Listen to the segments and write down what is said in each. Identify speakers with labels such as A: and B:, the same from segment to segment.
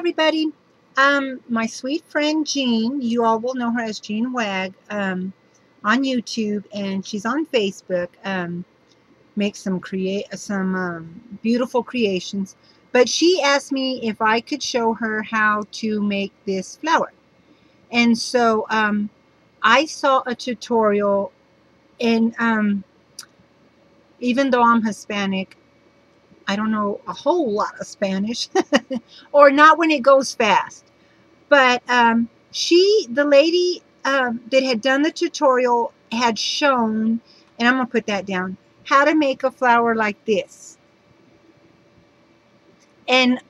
A: everybody. My sweet friend Jean, you all will know her as Jean Wag, on YouTube, and she's on Facebook. Makes some beautiful creations. But she asked me if I could show her how to make this flower, and so I saw a tutorial, and even though I'm Hispanic, I don't know a whole lot of Spanish, or not when it goes fast. But the lady that had done the tutorial had shown, and I'm going to put that down, how to make a flower like this. And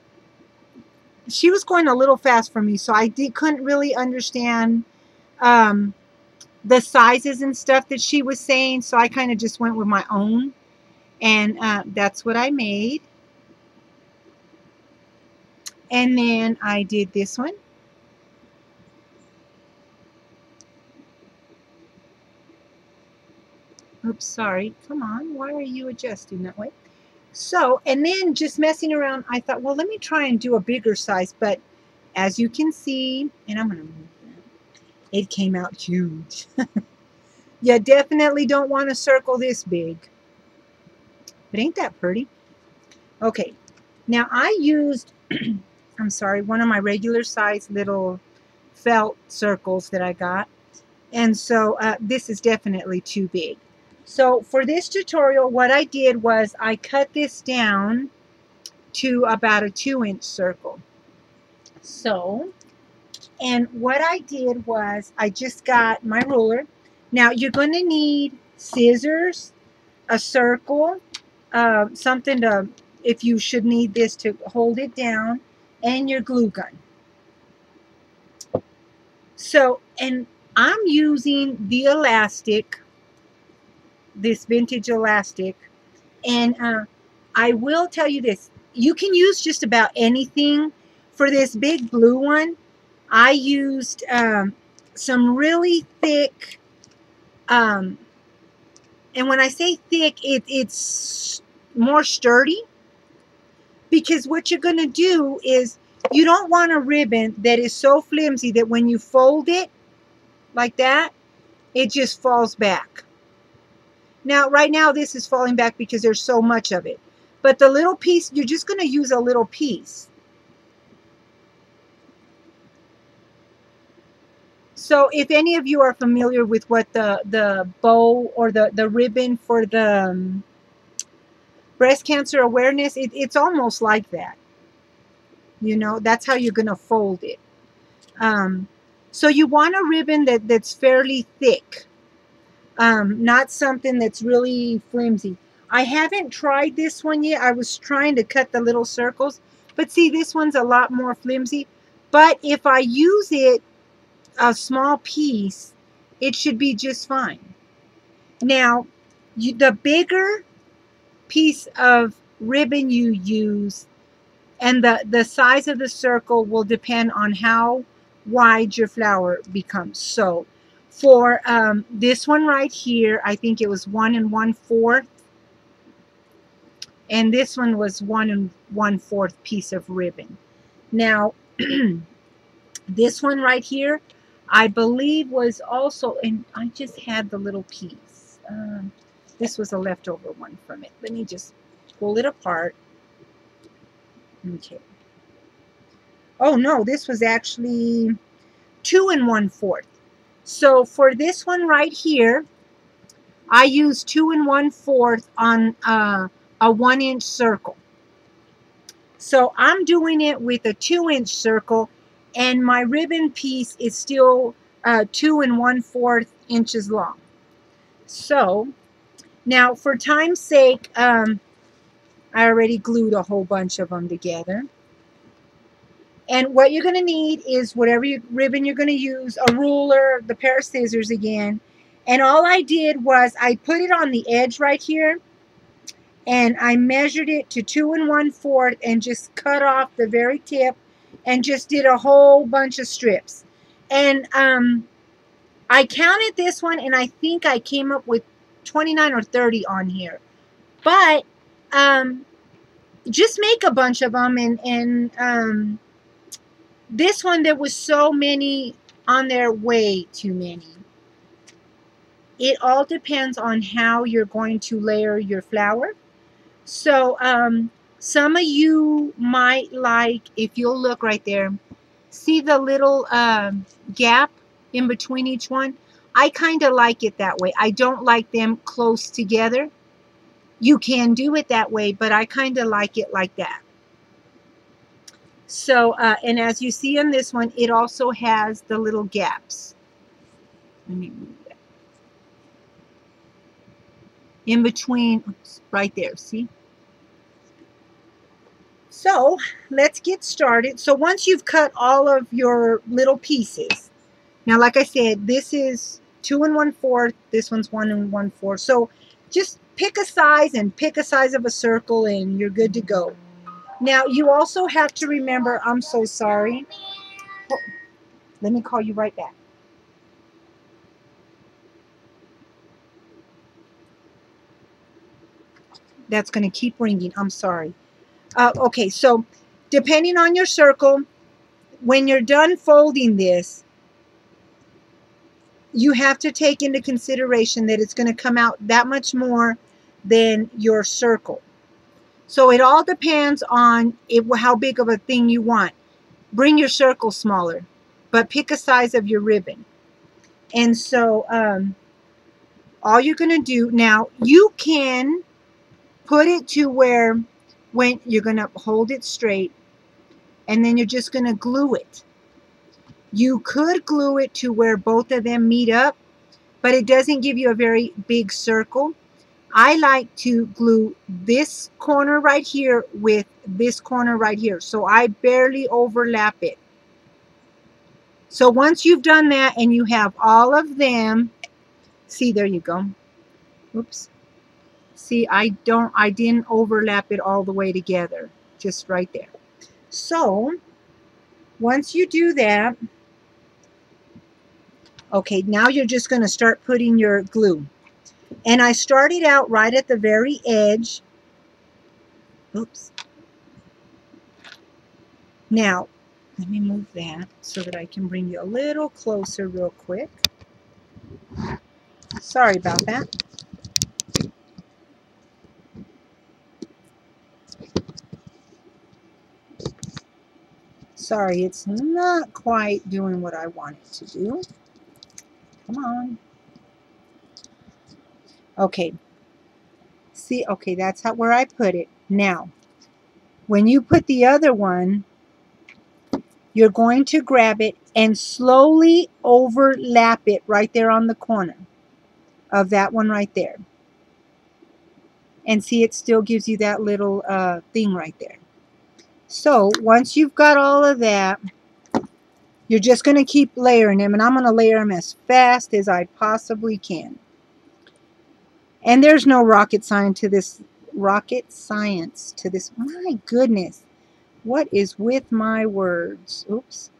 A: she was going a little fast for me, so I couldn't really understand the sizes and stuff that she was saying, so I kind of just went with my own. And that's what I made. And then I did this one. Oops, sorry. Come on. Why are you adjusting that way? So, and then just messing around, I thought, well, let me try and do a bigger size. But as you can see, and I'm going to move that, it came out huge. You definitely don't want to circle this big. But ain't that pretty? Okay. Now, I used, I'm sorry, one of my regular size little felt circles that I got. And so this is definitely too big. So for this tutorial, what I did was I cut this down to about a 2-inch circle. So, and what I did was I just got my ruler. Now you're going to need scissors, a circle, something to, if you should need this to hold it down, and your glue gun. So, and I'm using the elastic, this vintage elastic, and I will tell you this, you can use just about anything. For this big blue one, I used some really thick, and when I say thick, it's more sturdy, because what you're going to do is you don't want a ribbon that is so flimsy that when you fold it like that, it just falls back. Now, right now, this is falling back because there's so much of it. But the little piece, you're just going to use a little piece. So if any of you are familiar with what the bow or the ribbon for the breast cancer awareness, it's almost like that. You know, that's how you're going to fold it. So you want a ribbon that's fairly thick. Not something that's really flimsy. I haven't tried this one yet. I was trying to cut the little circles, but see, this one's a lot more flimsy. But if I use it, a small piece, it should be just fine. Now, the bigger piece of ribbon you use and the size of the circle will depend on how wide your flower becomes. So for this one right here, I think it was 1 1/4, and this one was 1 1/4 piece of ribbon. Now this one right here, I believe was also, and I just had the little piece. This was a leftover one from it. Let me just pull it apart. Okay. Oh no, this was actually 2 1/4. So for this one right here, I used 2 1/4 on a 1-inch circle. So I'm doing it with a 2-inch circle, and my ribbon piece is still 2 1/4 inches long. So now, for time's sake, I already glued a whole bunch of them together. And what you're going to need is whatever ribbon you're going to use, a ruler, the pair of scissors again. And all I did was I put it on the edge right here, and I measured it to 2 1/4 and just cut off the very tip and just did a whole bunch of strips. And I counted this one, and I think I came up with 29 or 30 on here. But just make a bunch of them, and This one, there was so many on there, way too many. It all depends on how you're going to layer your flower. So some of you might like, if you'll look right there, see the little gap in between each one? I kind of like it that way. I don't like them close together. You can do it that way, but I kind of like it like that. So, and as you see on this one, it also has the little gaps. Let me move that. In between, oops, right there, see? So let's get started. So once you've cut all of your little pieces, now like I said, this is 2 1/4, this one's 1 1/4. So just pick a size and pick a size of a circle and you're good to go. Now you also have to remember, I'm so sorry. Oh, let me call you right back. That's going to keep ringing. I'm sorry. Okay, so depending on your circle, when you're done folding this, you have to take into consideration that it's going to come out that much more than your circle. So it all depends on how big of a thing you want. Bring your circle smaller, but pick a size of your ribbon. And so all you're going to do now, you can put it to where when you're going to hold it straight, and then you're just going to glue it. You could glue it to where both of them meet up, but it doesn't give you a very big circle. I like to glue this corner right here with this corner right here, so I barely overlap it. So once you've done that and you have all of them, see, there you go. Oops. See, I didn't overlap it all the way together, just right there. So once you do that, okay, now you're just going to start putting your glue. And I started out right at the very edge. Oops. Now, let me move that so that I can bring you a little closer real quick. Sorry about that. Sorry, it's not quite doing what I want it to do. Come on. Okay. See, okay, that's where I put it. Now, when you put the other one, you're going to grab it and slowly overlap it right there on the corner of that one right there. And see, it still gives you that little thing right there. So once you've got all of that, you're just going to keep layering them, and I'm going to layer them as fast as I possibly can. And there's no rocket science to this. My goodness, what is with my words? Oops.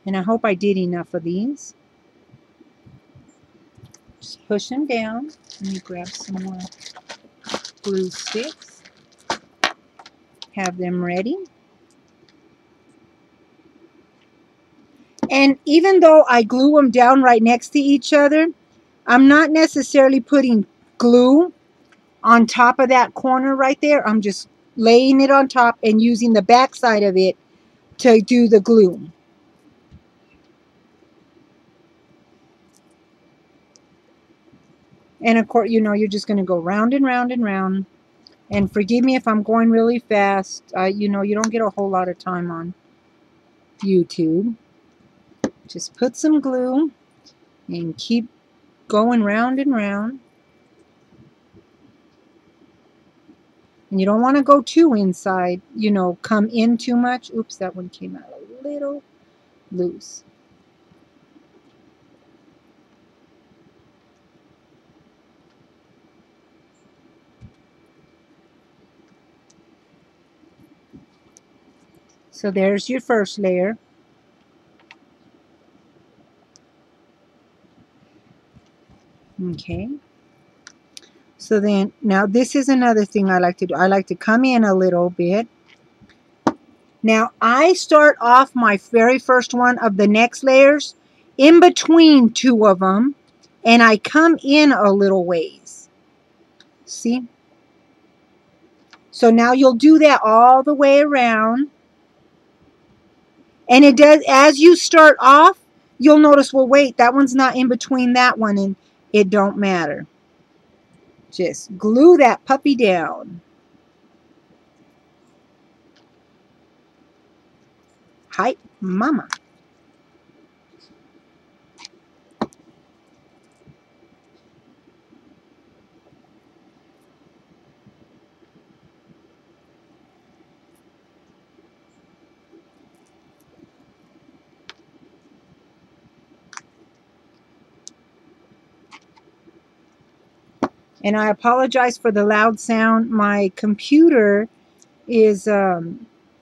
A: And I hope I did enough of these. Just push them down. Let me grab some more glue sticks. Have them ready. And even though I glue them down right next to each other, I'm not necessarily putting glue on top of that corner right there. I'm just laying it on top and using the back side of it to do the glue. And of course, you know, you're just going to go round and round and round. And forgive me if I'm going really fast. You know, you don't get a whole lot of time on YouTube. Just put some glue and keep going round and round. And you don't want to go too inside, you know, come in too much. Oops, that one came out a little loose. So there's your first layer. Okay. So then, now this is another thing I like to do. I like to come in a little bit. Now I start off my very first one of the next layers in between two of them, and I come in a little ways. See? So now you'll do that all the way around. And it does, as you start off, you'll notice, well, wait, that one's not in between that one, and it don't matter. Just glue that puppy down. Hi, mama. And I apologize for the loud sound. My computer is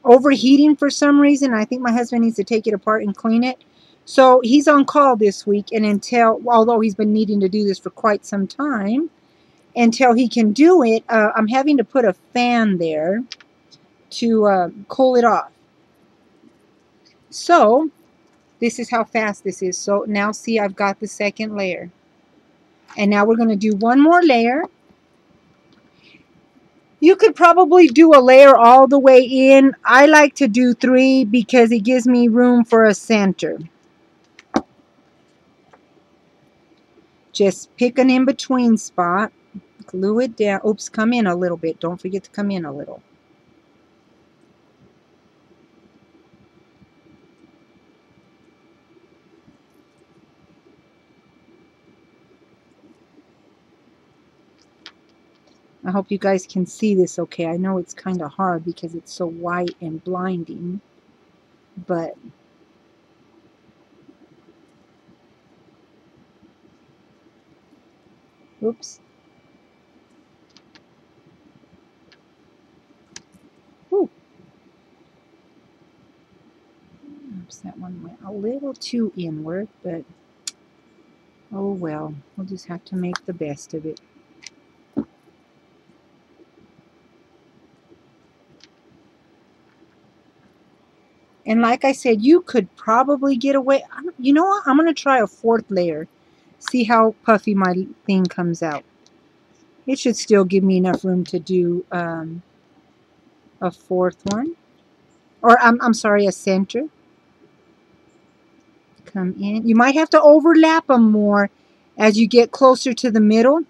A: overheating for some reason. I think my husband needs to take it apart and clean it. So he's on call this week, and although he's been needing to do this for quite some time, until he can do it, I'm having to put a fan there to cool it off. So this is how fast this is. So now see, I've got the second layer. And now we're going to do one more layer. You could probably do a layer all the way in. I like to do 3 because it gives me room for a center. Just pick an in-between spot. Glue it down. Oops, come in a little bit. Don't forget to come in a little. I hope you guys can see this okay. I know it's kind of hard because it's so white and blinding, but oops. Ooh. Oops, that one went a little too inward, but oh well. We'll just have to make the best of it. And like I said, you could probably get away. You know what? I'm going to try a 4th layer. See how puffy my thing comes out. It should still give me enough room to do a 4th one. Or, I'm sorry, a center. Come in. You might have to overlap them more as you get closer to the middle.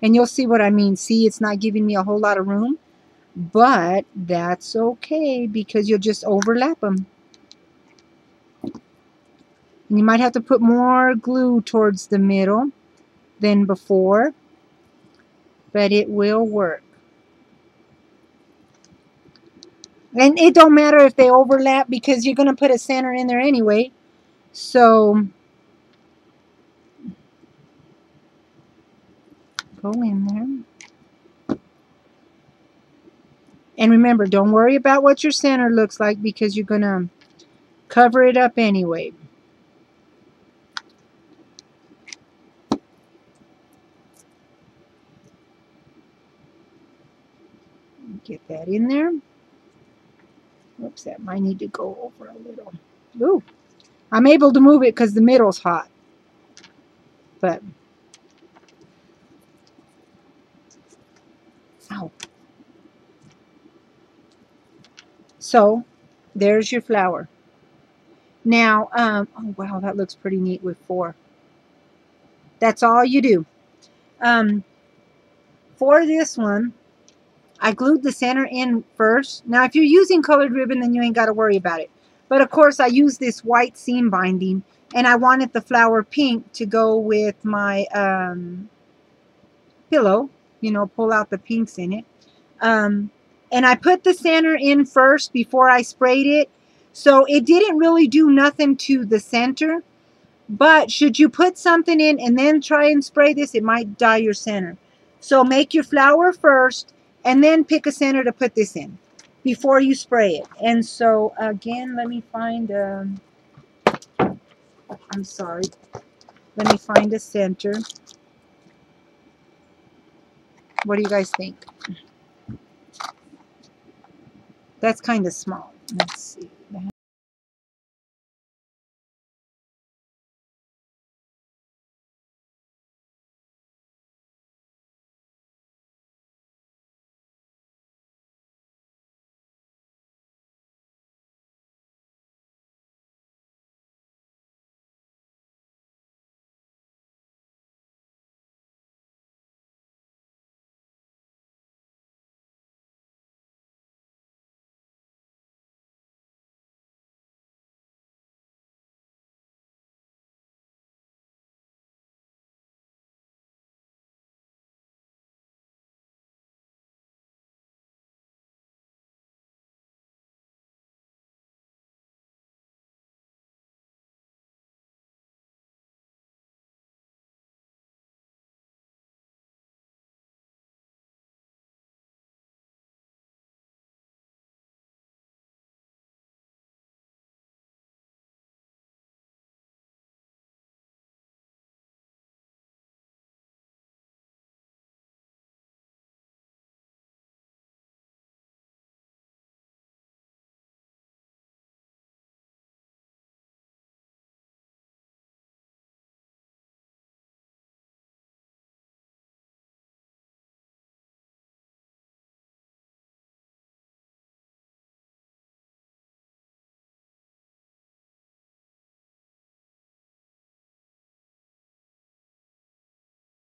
A: And you'll see what I mean. See, it's not giving me a whole lot of room. But that's okay because you'll just overlap them. And you might have to put more glue towards the middle than before, but it will work. And it don't matter if they overlap because you're going to put a center in there anyway. So go in there. And remember, don't worry about what your center looks like because you're going to cover it up anyway. Get that in there. Oops, that might need to go over a little. Ooh, I'm able to move it because the middle's hot. But, ow. So, there's your flower. Now, oh wow, that looks pretty neat with 4. That's all you do. For this one, I glued the center in first. Now, if you're using colored ribbon, then you ain't got to worry about it. But of course, I used this white seam binding, and I wanted the flower pink to go with my pillow. You know, pull out the pinks in it. And I put the center in first before I sprayed it. So it didn't really do nothing to the center. But should you put something in and then try and spray this, it might dye your center. So make your flower first and then pick a center to put this in before you spray it. And so again, let me find, I'm sorry, let me find a center. What do you guys think? That's kind of small. Let's see. That